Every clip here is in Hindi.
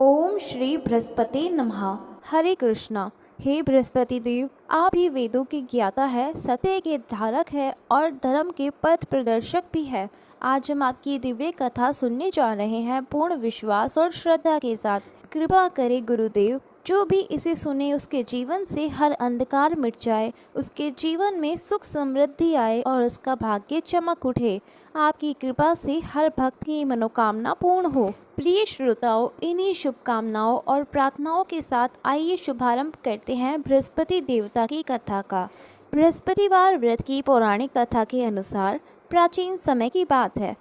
ओम श्री बृहस्पति नमः। हरे कृष्णा। हे बृहस्पति देव, आप ही वेदों के ज्ञाता है, सत्य के धारक है और धर्म के पथ प्रदर्शक भी है। आज हम आपकी दिव्य कथा सुनने जा रहे हैं पूर्ण विश्वास और श्रद्धा के साथ। कृपा करें गुरुदेव, जो भी इसे सुने उसके जीवन से हर अंधकार मिट जाए, उसके जीवन में सुख समृद्धि आए और उसका भाग्य चमक उठे। आपकी कृपा से हर भक्त की मनोकामना पूर्ण हो। प्रिय श्रोताओं, इन्हीं शुभकामनाओं और प्रार्थनाओं के साथ आइए शुभारंभ करते हैं बृहस्पति देवता की कथा का। बृहस्पतिवार व्रत की पौराणिक कथा के अनुसार प्राचीन समय की बात है।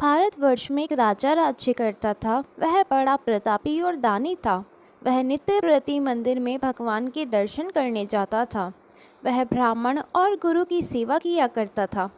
भारतवर्ष में एक राजा राज्य करता था। वह बड़ा प्रतापी और दानी था। वह नित्य प्रति मंदिर में भगवान के दर्शन करने जाता था। वह ब्राह्मण और गुरु की सेवा किया करता था।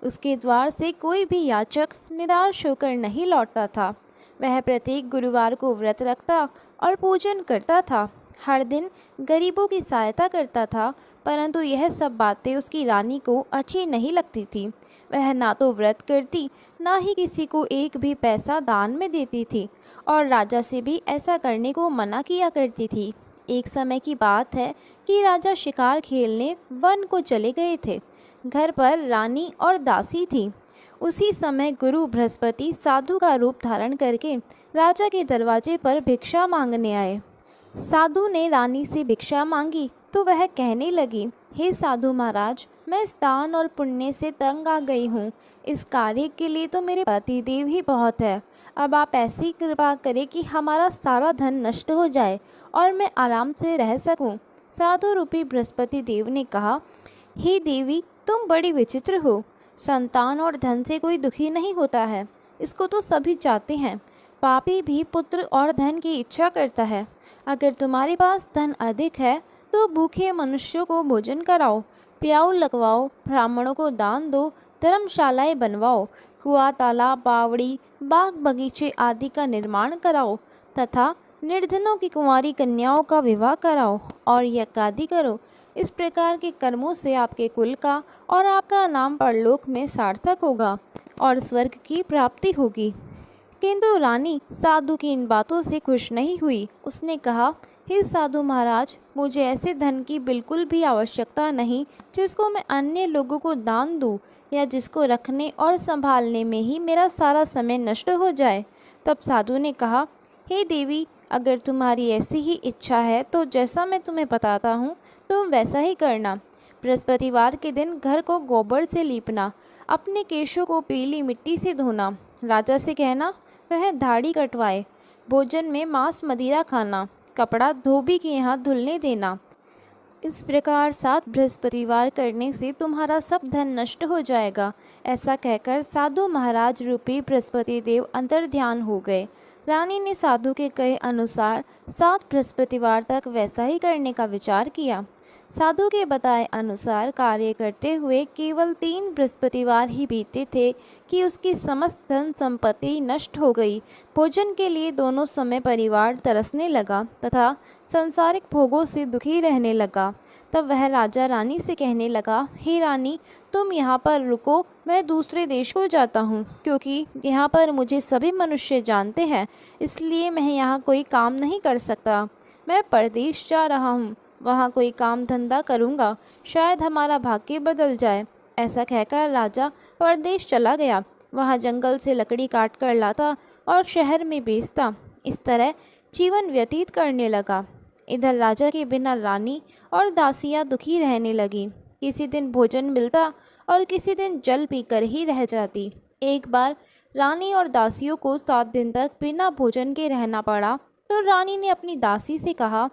उसके द्वार से कोई भी याचक निराश होकर नहीं लौटता था। वह प्रत्येक गुरुवार को व्रत रखता और पूजन करता था। हर दिन गरीबों की सहायता करता था, परंतु यह सब बातें उसकी रानी को अच्छी नहीं लगती थी। वह ना तो व्रत करती, ना ही किसी को एक भी पैसा दान में देती थी और राजा से भी ऐसा करने को मना किया करती थी। एक समय की बात है कि राजा शिकार खेलने वन को चले गए थे। घर पर रानी और दासी थी। उसी समय गुरु बृहस्पति साधु का रूप धारण करके राजा के दरवाजे पर भिक्षा मांगने आए। साधु ने रानी से भिक्षा मांगी तो वह कहने लगी, हे साधु महाराज, मैं इस दान और पुण्य से तंग आ गई हूँ। इस कार्य के लिए तो मेरे पतिदेव ही बहुत है। अब आप ऐसी कृपा करें कि हमारा सारा धन नष्ट हो जाए और मैं आराम से रह सकूँ। साधु रूपी बृहस्पति देव ने कहा, हे देवी, तुम बड़ी विचित्र हो। संतान और धन से कोई दुखी नहीं होता है, इसको तो सभी चाहते हैं। पापी भी पुत्र और धन की इच्छा करता है। अगर तुम्हारे पास धन अधिक है तो भूखे मनुष्यों को भोजन कराओ, प्याऊ लगवाओ, ब्राह्मणों को दान दो, धर्मशालाएं बनवाओ, कुआं, तालाब, बावड़ी, बाग बगीचे आदि का निर्माण कराओ तथा निर्धनों की कुंवारी कन्याओं का विवाह कराओ और यज्ञ आदि करो। इस प्रकार के कर्मों से आपके कुल का और आपका नाम परलोक में सार्थक होगा और स्वर्ग की प्राप्ति होगी। किंतु रानी साधु की इन बातों से खुश नहीं हुई। उसने कहा, हे साधु महाराज, मुझे ऐसे धन की बिल्कुल भी आवश्यकता नहीं जिसको मैं अन्य लोगों को दान दूं या जिसको रखने और संभालने में ही मेरा सारा समय नष्ट हो जाए। तब साधु ने कहा, हे देवी, अगर तुम्हारी ऐसी ही इच्छा है तो जैसा मैं तुम्हें बताता हूँ तुम वैसा ही करना। बृहस्पतिवार के दिन घर को गोबर से लीपना, अपने केशों को पीली मिट्टी से धोना, राजा से कहना वह दाढ़ी कटवाए, भोजन में मांस मदिरा खाना, कपड़ा धोबी के यहाँ धुलने देना। इस प्रकार 7 बृहस्पतिवार करने से तुम्हारा सब धन नष्ट हो जाएगा। ऐसा कहकर साधु महाराज रूपी बृहस्पति देव अंतर्ध्यान हो गए। रानी ने साधु के कहे अनुसार 7 बृहस्पतिवार तक वैसा ही करने का विचार किया। साधु के बताए अनुसार कार्य करते हुए केवल 3 बृहस्पतिवार ही बीते थे कि उसकी समस्त धन संपत्ति नष्ट हो गई। भोजन के लिए दोनों समय परिवार तरसने लगा तथा संसारिक भोगों से दुखी रहने लगा। तब वह राजा रानी से कहने लगा, हे रानी, तुम यहाँ पर रुको, मैं दूसरे देश को जाता हूँ, क्योंकि यहाँ पर मुझे सभी मनुष्य जानते हैं, इसलिए मैं यहाँ कोई काम नहीं कर सकता। मैं परदेश जा रहा हूँ, वहाँ कोई काम धंधा करूँगा, शायद हमारा भाग्य बदल जाए। ऐसा कहकर राजा परदेश चला गया। वहाँ जंगल से लकड़ी काट कर लाता और शहर में बेचता। इस तरह जीवन व्यतीत करने लगा। इधर राजा के बिना रानी और दासियाँ दुखी रहने लगी। किसी दिन भोजन मिलता और किसी दिन जल पीकर ही रह जाती। एक बार रानी और दासियों को 7 दिन तक बिना भोजन के रहना पड़ा तो रानी ने अपनी दासी से कहा,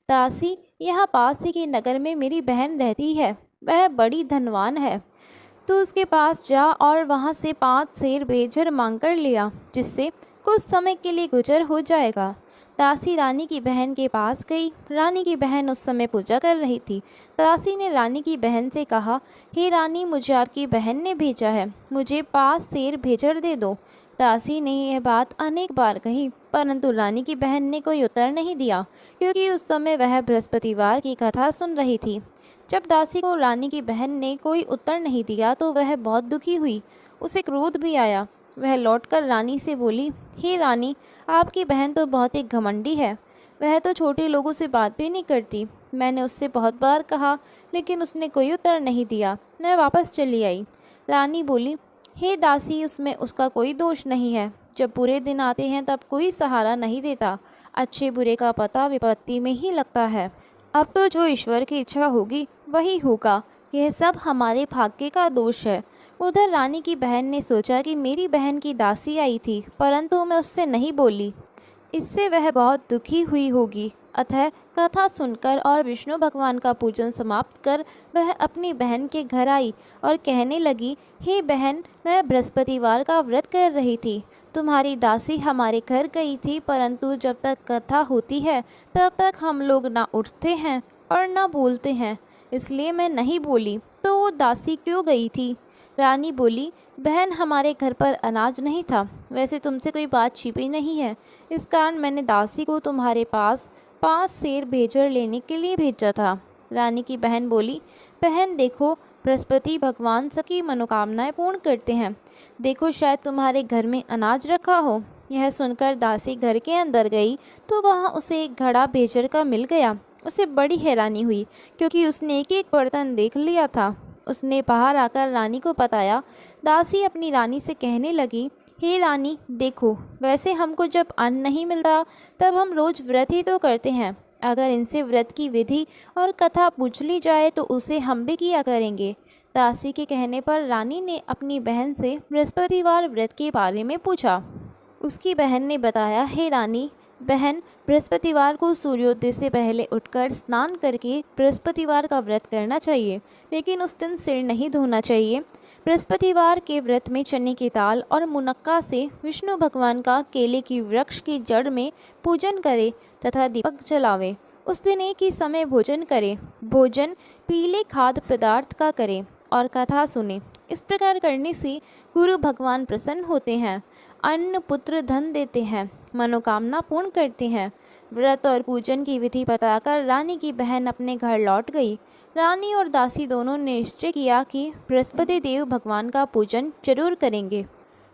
दासी, यहाँ पास ही के नगर में मेरी बहन रहती है, वह बड़ी धनवान है। तू उसके पास जा और वहाँ से 5 सेर बेजर मांग कर लिया, जिससे कुछ समय के लिए गुजर हो जाएगा। दासी रानी की बहन के पास गई। रानी की बहन उस समय पूजा कर रही थी। दासी ने रानी की बहन से कहा, हे रानी, मुझे आपकी बहन ने भेजा है, मुझे 5 सेर भेजर दे दो। दासी ने यह बात अनेक बार कही, परंतु रानी की बहन ने कोई उत्तर नहीं दिया, क्योंकि उस समय वह बृहस्पतिवार की कथा सुन रही थी। जब दासी को रानी की बहन ने कोई उत्तर नहीं दिया तो वह बहुत दुखी हुई। उसे क्रोध भी आया। वह लौटकर रानी से बोली, हे रानी, आपकी बहन तो बहुत ही घमंडी है। वह तो छोटे लोगों से बात भी नहीं करती। मैंने उससे बहुत बार कहा, लेकिन उसने कोई उत्तर नहीं दिया। मैं वापस चली आई। रानी बोली, हे दासी, उसमें उसका कोई दोष नहीं है। जब बुरे दिन आते हैं तब कोई सहारा नहीं देता। अच्छे बुरे का पता विपत्ति में ही लगता है। अब तो जो ईश्वर की इच्छा होगी वही होगा। यह सब हमारे भाग्य का दोष है। उधर रानी की बहन ने सोचा कि मेरी बहन की दासी आई थी, परंतु मैं उससे नहीं बोली। इससे वह बहुत दुखी हुई होगी। अतः कथा सुनकर और विष्णु भगवान का पूजन समाप्त कर वह अपनी बहन के घर आई और कहने लगी, हे बहन, मैं बृहस्पतिवार का व्रत कर रही थी। तुम्हारी दासी हमारे घर गई थी, परंतु जब तक कथा होती है तब तक हम लोग ना उठते हैं और ना बोलते हैं, इसलिए मैं नहीं बोली। तो वो दासी क्यों गई थी? रानी बोली, बहन, हमारे घर पर अनाज नहीं था। वैसे तुमसे कोई बात छिपी नहीं है, इस कारण मैंने दासी को तुम्हारे पास 5 सेर भेजर लेने के लिए भेजा था। रानी की बहन बोली, बहन देखो, बृहस्पति भगवान सबकी मनोकामनाएं पूर्ण करते हैं। देखो, शायद तुम्हारे घर में अनाज रखा हो। यह सुनकर दासी घर के अंदर गई तो वहाँ उसे एक घड़ा भेजर का मिल गया। उसे बड़ी हैरानी हुई, क्योंकि उसने एक एक बर्तन देख लिया था। उसने बाहर आकर रानी को बताया। दासी अपनी रानी से कहने लगी, हे रानी, देखो, वैसे हमको जब अन्न नहीं मिलता तब हम रोज़ व्रत ही तो करते हैं। अगर इनसे व्रत की विधि और कथा पूछ ली जाए तो उसे हम भी किया करेंगे। दासी के कहने पर रानी ने अपनी बहन से बृहस्पतिवार व्रत के बारे में पूछा। उसकी बहन ने बताया, हे रानी, बहन, बृहस्पतिवार को सूर्योदय से पहले उठकर स्नान करके बृहस्पतिवार का व्रत करना चाहिए, लेकिन उस दिन सिर नहीं धोना चाहिए। बृहस्पतिवार के व्रत में चने की दाल और मुनक्का से विष्णु भगवान का केले की वृक्ष की जड़ में पूजन करे तथा दीपक जलावे। उस दिन एक ही समय भोजन करे। भोजन पीले खाद्य पदार्थ का करे और कथा सुने। इस प्रकार करने से गुरु भगवान प्रसन्न होते हैं, अन्न पुत्र धन देते हैं, मनोकामना पूर्ण करते हैं। व्रत और पूजन की विधि बताकर रानी की बहन अपने घर लौट गई। रानी और दासी दोनों ने निश्चय किया कि बृहस्पति देव भगवान का पूजन जरूर करेंगे।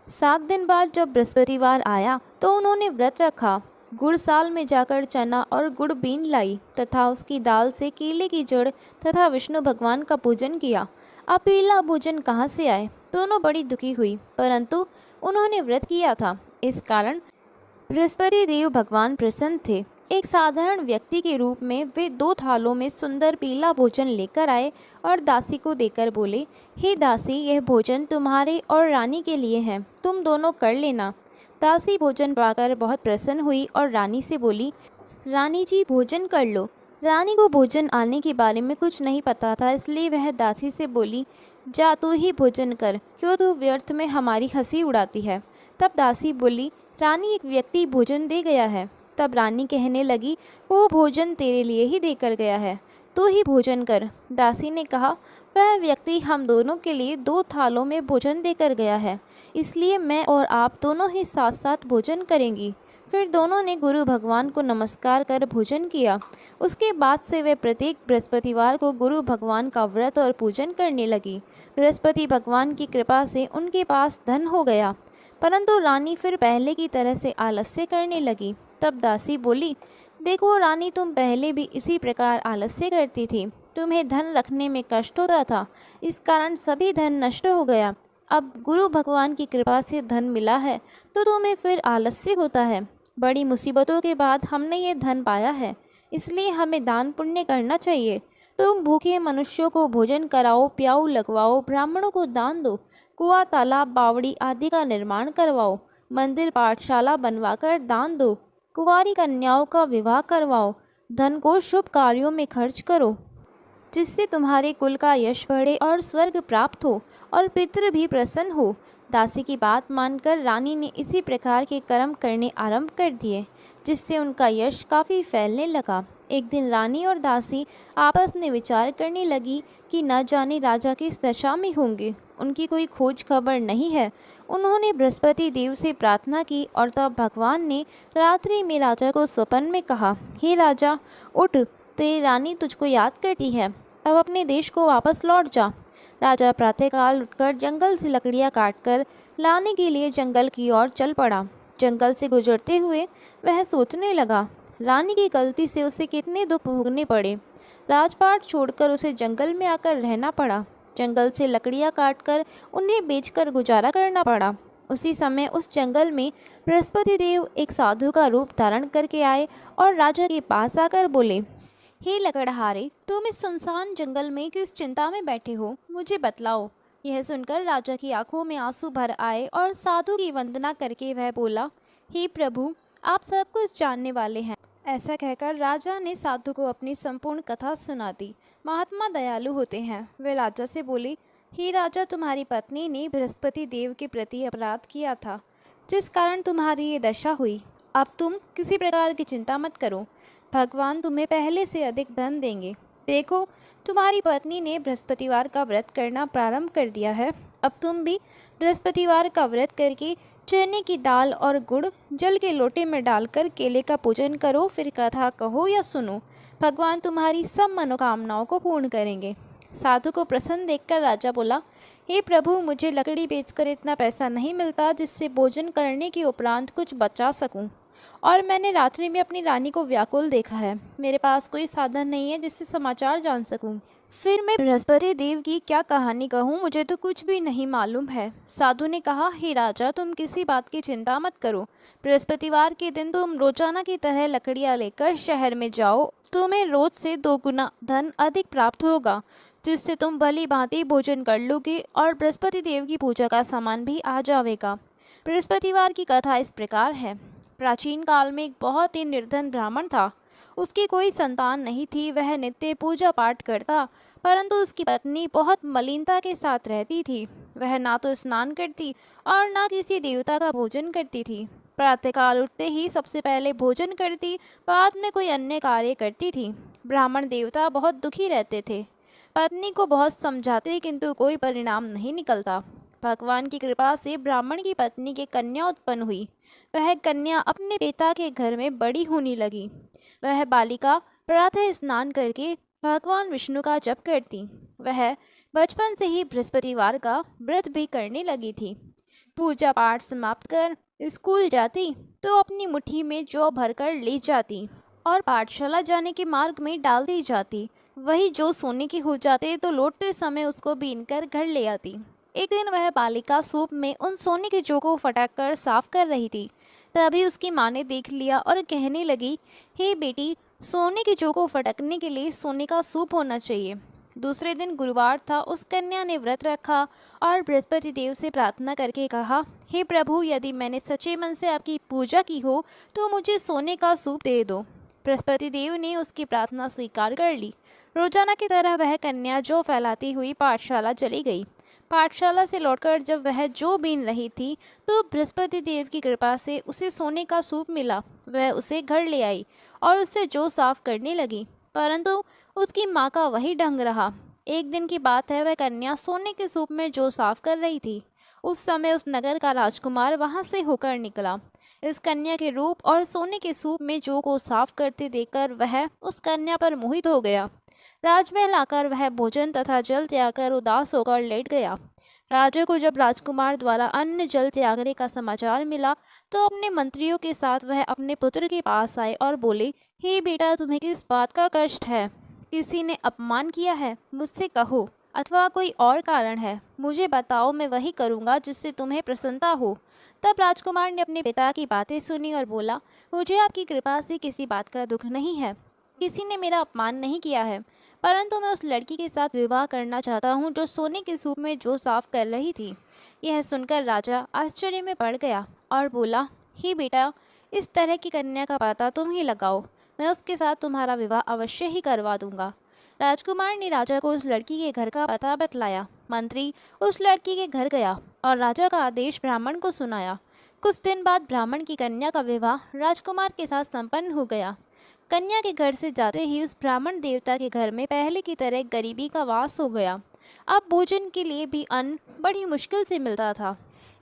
7 दिन बाद जब बृहस्पतिवार आया तो उन्होंने व्रत रखा। गुड़साल में जाकर चना और गुड़ बीन लाई तथा उसकी दाल से केले की जड़ तथा विष्णु भगवान का पूजन किया। अब पीला भोजन कहाँ से आए? दोनों बड़ी दुखी हुई, परंतु उन्होंने व्रत किया था, इस कारण बृहस्पति देव भगवान प्रसन्न थे। एक साधारण व्यक्ति के रूप में वे 2 थालों में सुंदर पीला भोजन लेकर आए और दासी को देकर बोले, हे दासी, यह भोजन तुम्हारे और रानी के लिए है, तुम दोनों कर लेना। दासी भोजन पाकर बहुत प्रसन्न हुई और रानी से बोली, रानी जी, भोजन कर लो। रानी को भोजन आने के बारे में कुछ नहीं पता था, इसलिए वह दासी से बोली, जा तू ही भोजन कर, क्यों तू व्यर्थ में हमारी हंसी उड़ाती है। तब दासी बोली, रानी, एक व्यक्ति भोजन दे गया है। तब रानी कहने लगी, वो भोजन तेरे लिए ही देकर गया है, तू ही भोजन कर। दासी ने कहा, वह व्यक्ति हम दोनों के लिए 2 थालों में भोजन देकर गया है, इसलिए मैं और आप दोनों ही साथ साथ भोजन करेंगी। फिर दोनों ने गुरु भगवान को नमस्कार कर भोजन किया। उसके बाद से वे प्रत्येक बृहस्पतिवार को गुरु भगवान का व्रत और पूजन करने लगी। बृहस्पति भगवान की कृपा से उनके पास धन हो गया, परंतु रानी फिर पहले की तरह से आलस्य करने लगी। तब दासी बोली, देखो रानी, तुम पहले भी इसी प्रकार आलस्य करती थी। तुम्हें धन रखने में कष्ट होता था, इस कारण सभी धन नष्ट हो गया। अब गुरु भगवान की कृपा से धन मिला है तो तुम्हें फिर आलस्य होता है। बड़ी मुसीबतों के बाद हमने ये धन पाया है, इसलिए हमें दान पुण्य करना चाहिए। तुम भूखे मनुष्यों को भोजन कराओ, प्याऊ लगवाओ, ब्राह्मणों को दान दो, कुआं, तालाब, बावड़ी आदि का निर्माण करवाओ, मंदिर पाठशाला बनवाकर दान दो, कुंवारी कन्याओं का विवाह करवाओ, धन को शुभ कार्यों में खर्च करो, जिससे तुम्हारे कुल का यश बढ़े और स्वर्ग प्राप्त हो और पितृ भी प्रसन्न हो। दासी की बात मानकर रानी ने इसी प्रकार के कर्म करने आरंभ कर दिए, जिससे उनका यश काफ़ी फैलने लगा। एक दिन रानी और दासी आपस में विचार करने लगी कि न जाने राजा किस दशा में होंगे, उनकी कोई खोज खबर नहीं है। उन्होंने बृहस्पति देव से प्रार्थना की और तब भगवान ने रात्रि में राजा को स्वप्न में कहा, हे राजा, उठ, तेरी रानी तुझको याद करती है, अब अपने देश को वापस लौट जा। राजा प्रातःकाल उठकर जंगल से लकड़ियाँ काटकर लाने के लिए जंगल की ओर चल पड़ा। जंगल से गुजरते हुए वह सोचने लगा, रानी की गलती से उसे कितने दुख भोगने पड़े। राजपाट छोड़कर उसे जंगल में आकर रहना पड़ा। जंगल से लकड़ियाँ काटकर उन्हें बेचकर गुजारा करना पड़ा। उसी समय उस जंगल में बृहस्पति देव एक साधु का रूप धारण करके आए और राजा के पास आकर बोले, हे लकड़हारे, तुम इस सुनसान जंगल में किस चिंता में बैठे हो, मुझे बतलाओ। यह सुनकर राजा की आंखों में आंसू भर आए और साधु की वंदना करके वह बोला, हे प्रभु, आप सब कुछ जानने वाले हैं। ऐसा कहकर राजा ने साधु को अपनी संपूर्ण कथा सुना दी। महात्मा दयालु होते हैं। वे राजा से बोले, हे राजा, तुम्हारी पत्नी ने बृहस्पति देव के प्रति अपराध किया था, जिस कारण तुम्हारी ये दशा हुई। अब तुम किसी प्रकार की चिंता मत करो, भगवान तुम्हें पहले से अधिक धन देंगे। देखो, तुम्हारी पत्नी ने बृहस्पतिवार का व्रत करना प्रारंभ कर दिया है। अब तुम भी बृहस्पतिवार का व्रत करके चने की दाल और गुड़ जल के लोटे में डालकर केले का पूजन करो, फिर कथा कहो या सुनो। भगवान तुम्हारी सब मनोकामनाओं को पूर्ण करेंगे। साधु को प्रसन्न देखकर राजा बोला, हे प्रभु, मुझे लकड़ी बेचकर इतना पैसा नहीं मिलता जिससे भोजन करने के उपरांत कुछ बचा सकूं। और मैंने रात्रि में अपनी रानी को व्याकुल देखा है। मेरे पास कोई साधन नहीं है जिससे समाचार जान सकूं। फिर मैं बृहस्पति देव की क्या कहानी कहूँ, मुझे तो कुछ भी नहीं मालूम है। साधु ने कहा, हे राजा, तुम किसी बात की चिंता मत करो। बृहस्पतिवार के दिन तुम रोजाना की तरह लकड़ियाँ लेकर शहर में जाओ। तुम्हें रोज से 2 गुना धन अधिक प्राप्त होगा, जिससे तुम भली भांति भोजन कर लोगे और बृहस्पति देव की पूजा का सामान भी आ जाएगा। बृहस्पतिवार की कथा इस प्रकार है। प्राचीन काल में एक बहुत ही निर्धन ब्राह्मण था। उसकी कोई संतान नहीं थी। वह नित्य पूजा पाठ करता, परंतु उसकी पत्नी बहुत मलिनता के साथ रहती थी। वह ना तो स्नान करती और ना किसी देवता का भोजन करती थी। प्रातःकाल उठते ही सबसे पहले भोजन करती, बाद में कोई अन्य कार्य करती थी। ब्राह्मण देवता बहुत दुखी रहते थे। पत्नी को बहुत समझाते, किंतु कोई परिणाम नहीं निकलता। भगवान की कृपा से ब्राह्मण की पत्नी की कन्या उत्पन्न हुई। वह कन्या अपने पिता के घर में बड़ी होने लगी। वह बालिका प्रातः स्नान करके भगवान विष्णु का जप करती। वह बचपन से ही बृहस्पतिवार का व्रत भी करने लगी थी। पूजा पाठ समाप्त कर स्कूल जाती तो अपनी मुट्ठी में जौ भरकर ले जाती और पाठशाला जाने के मार्ग में डाल दी जाती। वही जो सोने के हो जाते तो लौटते समय उसको बीनकर घर ले आती। एक दिन वह बालिका सूप में उन सोने के जौ को फटक कर साफ कर रही थी। तभी उसकी माँ ने देख लिया और कहने लगी, हे बेटी, सोने के जौ को फटकने के लिए सोने का सूप होना चाहिए। दूसरे दिन गुरुवार था। उस कन्या ने व्रत रखा और बृहस्पति देव से प्रार्थना करके कहा, हे प्रभु, यदि मैंने सच्चे मन से आपकी पूजा की हो तो मुझे सोने का सूप दे दो। बृहस्पति देव ने उसकी प्रार्थना स्वीकार कर ली। रोजाना की तरह वह कन्या जौ फैलाती हुई पाठशाला चली गई। पाठशाला से लौटकर जब वह जौ बीन रही थी तो बृहस्पति देव की कृपा से उसे सोने का सूप मिला। वह उसे घर ले आई और उससे जौ साफ करने लगी, परंतु उसकी माँ का वही ढंग रहा। एक दिन की बात है, वह कन्या सोने के सूप में जौ साफ कर रही थी। उस समय उस नगर का राजकुमार वहां से होकर निकला। इस कन्या के रूप और सोने के सूप में जौ को साफ करते देखकर वह उस कन्या पर मोहित हो गया। राजमहल आकर वह भोजन तथा जल त्याग कर उदास होकर लेट गया। राजा को जब राजकुमार द्वारा अन्न जल त्यागने का समाचार मिला तो अपने मंत्रियों के साथ वह अपने पुत्र के पास आए और बोले, हे बेटा, तुम्हें किस बात का कष्ट है? किसी ने अपमान किया है? मुझसे कहो, अथवा कोई और कारण है? मुझे बताओ, मैं वही करूँगा जिससे तुम्हें प्रसन्नता हो। तब राजकुमार ने अपने पिता की बातें सुनी और बोला, मुझे आपकी कृपा से किसी बात का दुख नहीं है। किसी ने मेरा अपमान नहीं किया है, परंतु मैं उस लड़की के साथ विवाह करना चाहता हूँ जो सोने के सूप में जौ साफ कर रही थी। यह सुनकर राजा आश्चर्य में पड़ गया और बोला, हे बेटा, इस तरह की कन्या का पता तुम ही लगाओ, मैं उसके साथ तुम्हारा विवाह अवश्य ही करवा दूंगा। राजकुमार ने राजा को उस लड़की के घर का पता बतलाया। मंत्री उस लड़की के घर गया और राजा का आदेश ब्राह्मण को सुनाया। कुछ दिन बाद ब्राह्मण की कन्या का विवाह राजकुमार के साथ संपन्न हो गया। कन्या के घर से जाते ही उस ब्राह्मण देवता के घर में पहले की तरह गरीबी का वास हो गया। अब भोजन के लिए भी अन्न बड़ी मुश्किल से मिलता था।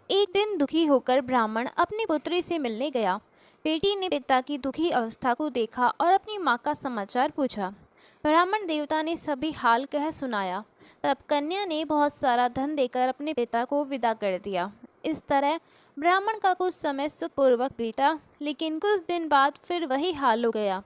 एक दिन दुखी होकर ब्राह्मण अपनी पुत्री से मिलने गया। बेटी ने पिता की दुखी अवस्था को देखा और अपनी माँ का समाचार पूछा। ब्राह्मण देवता ने सभी हाल कह सुनाया। तब कन्या ने बहुत सारा धन देकर अपने पिता को विदा कर दिया। इस तरह ब्राह्मण का कुछ समय सुखपूर्वक बीता, लेकिन कुछ दिन बाद फिर वही हाल हो गया।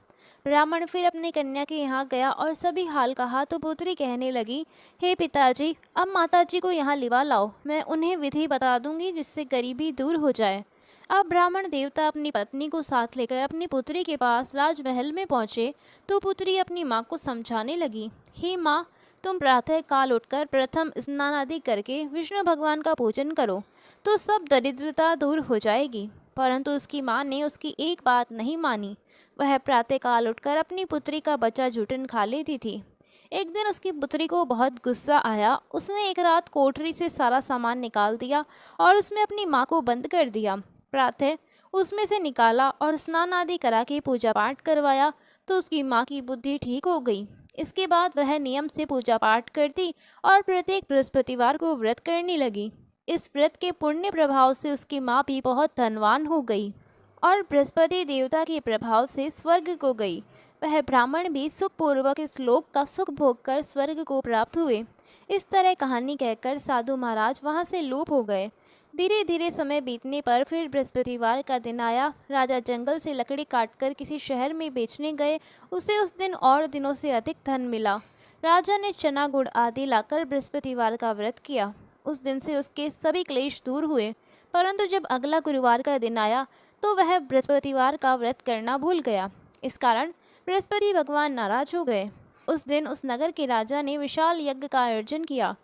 ब्राह्मण फिर अपनी कन्या के यहाँ गया और सभी हाल कहा तो पुत्री कहने लगी, हे पिताजी, अब माताजी को यहाँ लिवा लाओ, मैं उन्हें विधि बता दूंगी जिससे गरीबी दूर हो जाए। अब ब्राह्मण देवता अपनी पत्नी को साथ लेकर अपनी पुत्री के पास राजमहल में पहुँचे तो पुत्री अपनी माँ को समझाने लगी, हे माँ, तुम प्रातः काल उठकर प्रथम स्नान आदि करके विष्णु भगवान का पूजन करो तो सब दरिद्रता दूर हो जाएगी। परंतु उसकी माँ ने उसकी एक बात नहीं मानी। वह प्रातःकाल उठकर अपनी पुत्री का बच्चा जूठन खा लेती थी। एक दिन उसकी पुत्री को बहुत गुस्सा आया। उसने एक रात कोठरी से सारा सामान निकाल दिया और उसमें अपनी माँ को बंद कर दिया। प्रातः उसमें से निकाला और स्नान आदि करा के पूजा पाठ करवाया तो उसकी माँ की बुद्धि ठीक हो गई। इसके बाद वह नियम से पूजा पाठ करती और प्रत्येक बृहस्पतिवार को व्रत करने लगी। इस व्रत के पुण्य प्रभाव से उसकी माँ भी बहुत धनवान हो गई और बृहस्पति देवता के प्रभाव से स्वर्ग को गई। वह ब्राह्मण भी सुखपूर्वक इस लोक का सुख भोग कर स्वर्ग को प्राप्त हुए। इस तरह कहानी कहकर साधु महाराज वहाँ से लोप हो गए। धीरे धीरे समय बीतने पर फिर बृहस्पतिवार का दिन आया। राजा जंगल से लकड़ी काटकर किसी शहर में बेचने गए। उसे उस दिन और दिनों से अधिक धन मिला। राजा ने चना गुड़ आदि लाकर बृहस्पतिवार का व्रत किया। उस दिन से उसके सभी क्लेश दूर हुए। परंतु जब अगला गुरुवार का दिन आया तो वह बृहस्पतिवार का व्रत करना भूल गया। इस कारण बृहस्पति भगवान नाराज हो गए। उस दिन उस नगर के राजा ने विशाल यज्ञ का आयोजन किया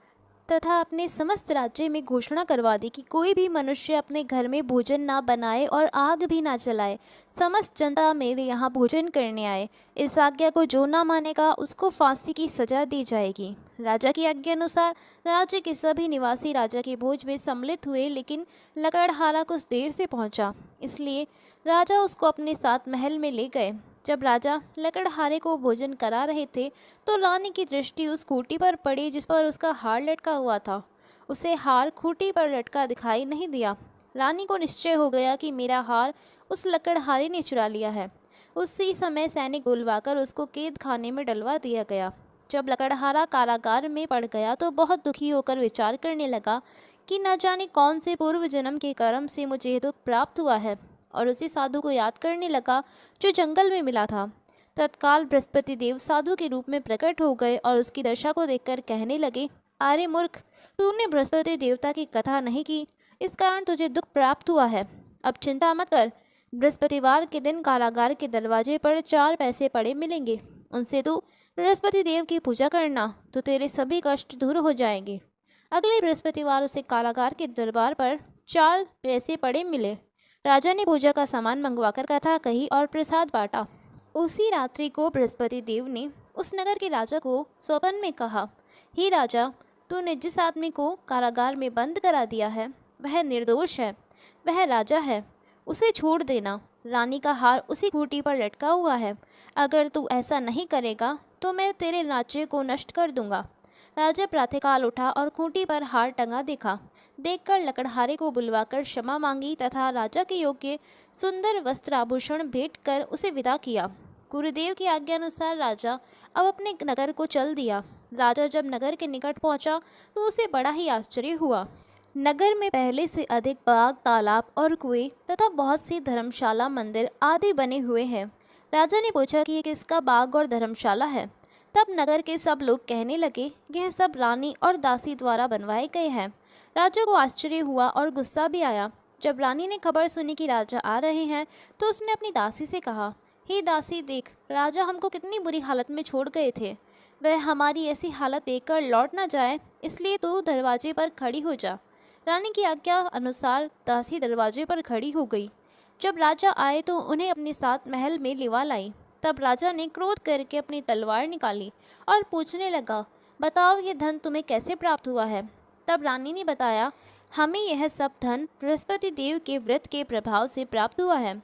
तथा अपने समस्त राज्य में घोषणा करवा दी कि कोई भी मनुष्य अपने घर में भोजन ना बनाए और आग भी ना जलाए। समस्त जनता मेरे यहाँ भोजन करने आए। इस आज्ञा को जो ना मानेगा उसको फांसी की सजा दी जाएगी। राजा की आज्ञा अनुसार राज्य के सभी निवासी राजा के भोज में सम्मिलित हुए, लेकिन लकड़हारा कुछ देर से पहुंचा, इसलिए राजा उसको अपने साथ महल में ले गए। जब राजा लकड़हारे को भोजन करा रहे थे तो रानी की दृष्टि उस खूंटी पर पड़ी जिस पर उसका हार लटका हुआ था। उसे हार खूंटी पर लटका दिखाई नहीं दिया। रानी को निश्चय हो गया कि मेरा हार उस लकड़हारे ने चुरा लिया है। उसी समय सैनिक बुलवाकर उसको कैद खाने में डलवा दिया गया। जब लकड़हारा कारागार में पड़ गया तो बहुत दुखी होकर विचार करने लगा कि न जाने कौन से पूर्व जन्म के कर्म से मुझे दुख प्राप्त हुआ है, और उसी साधु को याद करने लगा जो जंगल में मिला था। तत्काल बृहस्पति देव साधु के रूप में प्रकट हो गए और उसकी दशा को देखकर कहने लगे, अरे मूर्ख, तूने बृहस्पति देवता की कथा नहीं की, इस कारण तुझे दुख प्राप्त हुआ है। अब चिंता मत कर, बृहस्पतिवार के दिन कारागार के दरवाजे पर 4 पैसे पड़े मिलेंगे, उनसे तू बृहस्पति देव की पूजा करना तो तेरे सभी कष्ट दूर हो जाएंगे। अगले बृहस्पतिवार उसे कारागार के दरबार पर 4 पैसे पड़े मिले। राजा ने पूजा का सामान मंगवाकर कथा कही और प्रसाद बांटा। उसी रात्रि को बृहस्पति देव ने उस नगर के राजा को स्वप्न में कहा, हे राजा, तूने जिस आदमी को कारागार में बंद करा दिया है वह निर्दोष है, वह राजा है, उसे छोड़ देना। रानी का हार उसी खूंटी पर लटका हुआ है। अगर तू ऐसा नहीं करेगा तो मैं तेरे राज्य को नष्ट कर दूंगा। राजा प्रातःकाल उठा और खूंटी पर हार टंगा देखा। देखकर लकड़हारे को बुलवाकर क्षमा मांगी तथा राजा के योग्य सुंदर वस्त्र आभूषण भेंट कर उसे विदा किया। गुरुदेव की आज्ञा अनुसार राजा अब अपने नगर को चल दिया। राजा जब नगर के निकट पहुंचा तो उसे बड़ा ही आश्चर्य हुआ। नगर में पहले से अधिक बाग, तालाब और कुएं तथा बहुत सी धर्मशाला, मंदिर आदि बने हुए हैं। राजा ने पूछा कि ये किसका बाग और धर्मशाला है। तब नगर के सब लोग कहने लगे, यह सब रानी और दासी द्वारा बनवाए गए हैं। राजा को आश्चर्य हुआ और गुस्सा भी आया। जब रानी ने खबर सुनी कि राजा आ रहे हैं तो उसने अपनी दासी से कहा, हे दासी, देख, राजा हमको कितनी बुरी हालत में छोड़ गए थे। वह हमारी ऐसी हालत देखकर लौट ना जाए, इसलिए तू दरवाजे पर खड़ी हो जा। रानी की आज्ञा अनुसार दासी दरवाजे पर खड़ी हो गई। जब राजा आए तो उन्हें अपने साथ महल में लिवा लाई। तब राजा ने क्रोध करके अपनी तलवार निकाली और पूछने लगा, बताओ ये धन तुम्हें कैसे प्राप्त हुआ है। तब रानी ने बताया, हमें यह सब धन बृहस्पति देव के व्रत के प्रभाव से प्राप्त हुआ है।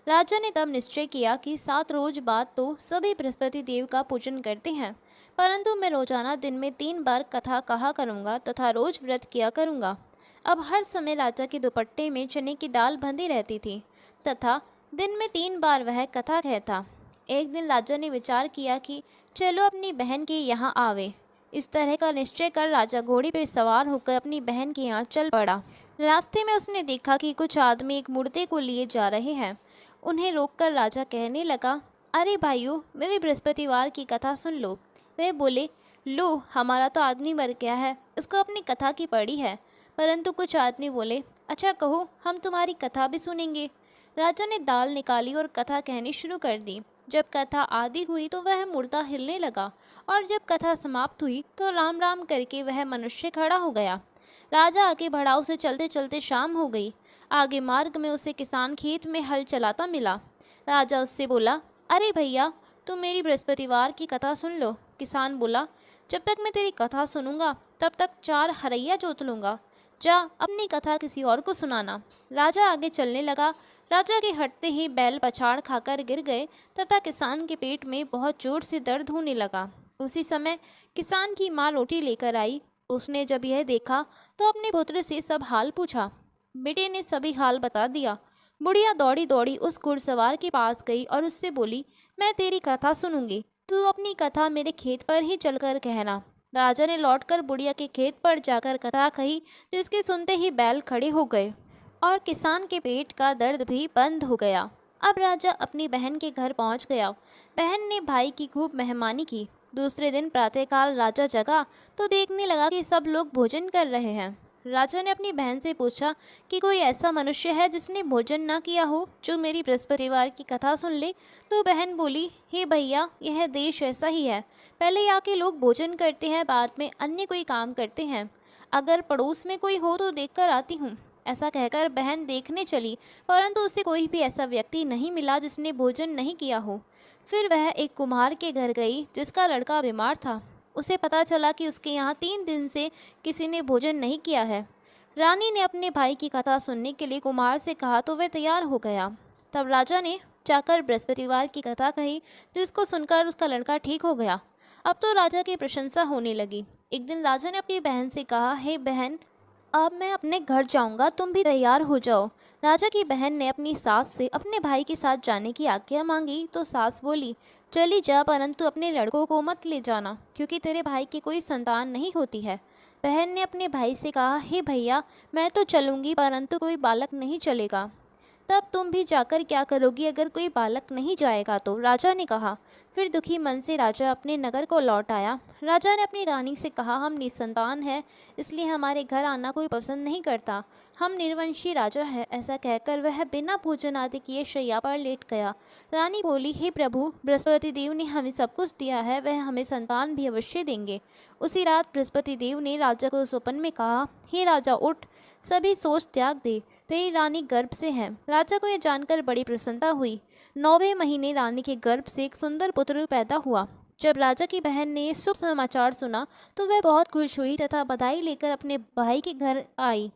राजा ने तब निश्चय किया कि 7 रोज बाद तो सभी बृहस्पति देव का पूजन करते हैं, परंतु मैं रोजाना दिन में 3 बार कथा कहा करूँगा तथा रोज व्रत किया करूँगा। अब हर समय राजा के दुपट्टे में चने की दाल बंधी रहती थी तथा दिन में 3 बार वह कथा कहता। एक दिन राजा ने विचार किया कि चलो अपनी बहन के यहाँ आवे। इस तरह का निश्चय कर राजा घोड़ी पर सवार होकर अपनी बहन के यहाँ चल पड़ा। रास्ते में उसने देखा कि कुछ आदमी एक मुर्दे को लिए जा रहे हैं। उन्हें रोककर राजा कहने लगा, अरे भाइयों, मेरे बृहस्पतिवार की कथा सुन लो। वे बोले, लो, हमारा तो आदमी मर गया है, इसको अपनी कथा की पड़ी है। परंतु कुछ आदमी बोले, अच्छा कहो, हम तुम्हारी कथा भी सुनेंगे। राजा ने दाल निकाली और कथा कहनी शुरू कर दी। जब कथा आदि हुई तो वह मुर्दा हिलने लगा, और जब कथा समाप्त हुई तो राम राम करके वह मनुष्य खड़ा हो गया। राजा आगे बढ़ा, उसे चलते चलते शाम हो गई। आगे मार्ग में उसे किसान खेत में हल चलाता मिला। राजा उससे बोला, अरे भैया, तुम मेरी बृहस्पतिवार की कथा सुन लो। किसान बोला, जब तक मैं तेरी कथा सुनूंगा तब तक 4 हरैया जोत लूंगा। जा, अपनी कथा किसी और को सुनाना। राजा आगे चलने लगा। राजा के हटते ही बैल पछाड़ खाकर गिर गए तथा किसान के पेट में बहुत जोर से दर्द होने लगा। उसी समय किसान की माँ रोटी लेकर आई। उसने जब यह देखा तो अपने पुत्र से सब हाल पूछा। बेटे ने सभी हाल बता दिया। बुढ़िया दौड़ी दौड़ी उस घुड़सवार के पास गई और उससे बोली, मैं तेरी कथा सुनूंगी, तू अपनी कथा मेरे खेत पर ही चलकर कहना। राजा ने लौटकर बुढ़िया के खेत पर जाकर कथा कही, जिसके सुनते ही बैल खड़े हो गए और किसान के पेट का दर्द भी बंद हो गया। अब राजा अपनी बहन के घर पहुंच गया। बहन ने भाई की खूब मेहमानी की। दूसरे दिन प्रातःकाल राजा जगा तो देखने लगा कि सब लोग भोजन कर रहे हैं। राजा ने अपनी बहन से पूछा कि कोई ऐसा मनुष्य है जिसने भोजन ना किया हो, जो मेरी बृहस्पतिवार की कथा सुन ले। तो बहन बोली, हे भैया, यह देश ऐसा ही है। पहले यहाँ के लोग भोजन करते हैं, बाद में अन्य कोई काम करते हैं। अगर पड़ोस में कोई हो तो देखकर आती हूँ। ऐसा कहकर बहन देखने चली, परंतु उसे कोई भी ऐसा व्यक्ति नहीं मिला जिसने भोजन नहीं किया हो। फिर वह एक कुम्हार के घर गई जिसका लड़का बीमार था। उसे पता चला कि उसके यहाँ 3 दिन से किसी ने भोजन नहीं किया है। रानी ने अपने भाई की कथा सुनने के लिए कुम्हार से कहा तो वह तैयार हो गया। तब राजा ने जाकर बृहस्पतिवार की कथा कही, जिसको सुनकर उसका लड़का ठीक हो गया। अब तो राजा की प्रशंसा होने लगी। एक दिन राजा ने अपनी बहन से कहा, हे बहन, अब मैं अपने घर जाऊंगा, तुम भी तैयार हो जाओ। राजा की बहन ने अपनी सास से अपने भाई के साथ जाने की आज्ञा मांगी तो सास बोली, चली जा, परंतु अपने लड़कों को मत ले जाना, क्योंकि तेरे भाई की कोई संतान नहीं होती है। बहन ने अपने भाई से कहा, हे भैया, मैं तो चलूंगी, परंतु कोई बालक नहीं चलेगा। तब तुम भी जाकर क्या करोगी अगर कोई बालक नहीं जाएगा तो? राजा ने कहा। फिर दुखी मन से राजा अपने नगर को लौट आया। राजा ने अपनी रानी से कहा, हम निसंतान हैं, इसलिए हमारे घर आना कोई पसंद नहीं करता। हम निर्वंशी राजा है। ऐसा कहकर वह बिना भोजन आदि किए शैया पर लेट गया। रानी बोली, हे प्रभु, बृहस्पति देव ने हमें सब कुछ दिया है, वह हमें संतान भी अवश्य देंगे। उसी रात बृहस्पति देव ने राजा को स्वप्न में कहा, हे राजा, उठ, सभी सोच त्याग दे, तेरी रानी गर्भ से है। राजा को यह जानकर बड़ी प्रसन्नता हुई। 9वें महीने रानी के गर्भ से एक सुंदर पुत्र पैदा हुआ। जब राजा की बहन ने ये शुभ समाचार सुना तो वह बहुत खुश हुई तथा बधाई लेकर अपने भाई के घर आई।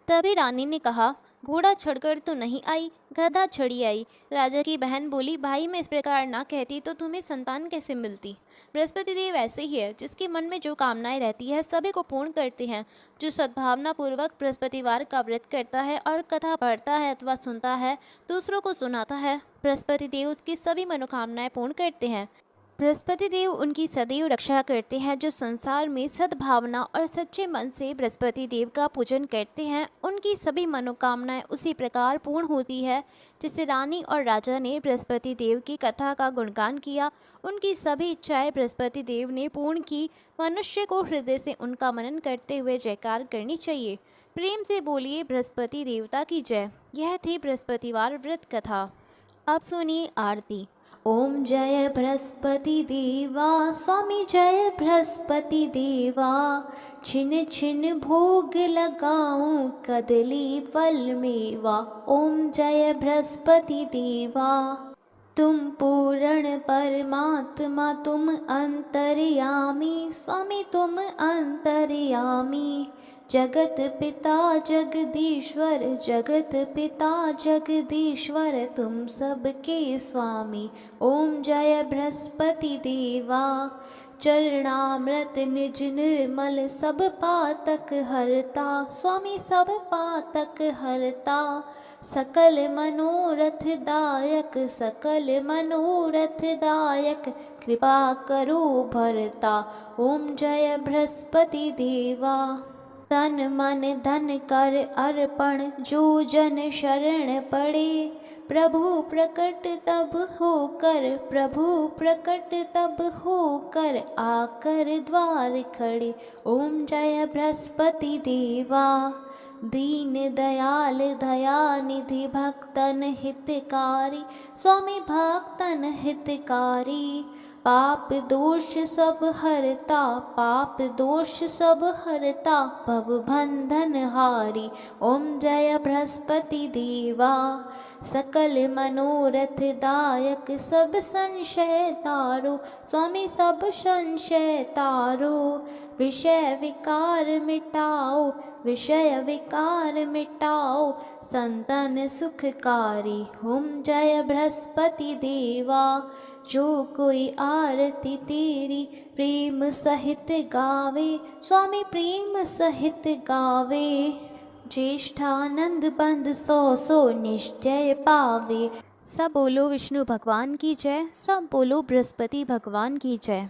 तभी रानी ने कहा, घोड़ा चढ़कर तो नहीं आई, गधा चढ़ी आई। राजा की बहन बोली, भाई, मैं इस प्रकार ना कहती तो तुम्हें संतान कैसे मिलती? बृहस्पति देव ऐसे ही है, जिसके मन में जो कामनाएं रहती है सभी को पूर्ण करते हैं। जो सद्भावना पूर्वक बृहस्पतिवार का व्रत करता है और कथा पढ़ता है अथवा सुनता है, दूसरों को सुनाता है, बृहस्पति देव उसकी सभी मनोकामनाएं पूर्ण करते हैं। बृहस्पति देव उनकी सदैव रक्षा करते हैं। जो संसार में सद्भावना और सच्चे मन से बृहस्पति देव का पूजन करते हैं, उनकी सभी मनोकामनाएं उसी प्रकार पूर्ण होती है। जिसे रानी और राजा ने बृहस्पति देव की कथा का गुणगान किया, उनकी सभी इच्छाएं बृहस्पति देव ने पूर्ण की। मनुष्य को हृदय से उनका मनन करते हुए जयकार करनी चाहिए। प्रेम से बोलिए, बृहस्पति देवता की जय। यह थी बृहस्पतिवार व्रत कथा। अब सुनिए आरती। ओम जय बृहस्पति देवा, स्वामी जय बृहस्पति देवा। छिन छिन भोग लगाऊं, कदली फल मेवा। ओम जय बृहस्पति देवा। तुम पूर्ण परमात्मा, तुम अंतर्यामी, स्वामी तुम अंतर्यामी। जगत पिता जगदीश्वर, जगत पिता जगदीश्वर, तुम सबके स्वामी। ओम जय बृहस्पति देवा। चरणामृत निज निर्मल, सब पातक हरता, स्वामी सब पातक हरता। सकल मनोरथ दायक, सकल मनोरथ दायक, कृपा करो भरता। ओम जय बृहस्पति देवा। तन मन धन कर अर्पण, जो जन शरण पड़े। प्रभु प्रकट तब होकर, प्रभु प्रकट तब होकर, आकर द्वार खड़े। ओम जय बृहस्पति देवा, दीन दयाल दयानिधि, भक्तन हितकारी, स्वामी भक्तन हितकारी। पाप दोष सब हरता, पाप दोष सब हरता, भव बंधन हारी। ओम जय बृहस्पति देवा, सकल मनोरथ दायक, सब संशय तारो, स्वामी सब संशय तारो। विषय विकार मिटाओ, विषय विकार मिटाओ, संतन सुखकारी। ओम जय बृहस्पति देवा, जो कोई आरती तेरी प्रेम सहित गावे, स्वामी प्रेम सहित गावे। ज्येष्ठानंद बंद सौ सौ निश्चय पावे। सब बोलो विष्णु भगवान की जय, सब बोलो बृहस्पति भगवान की जय।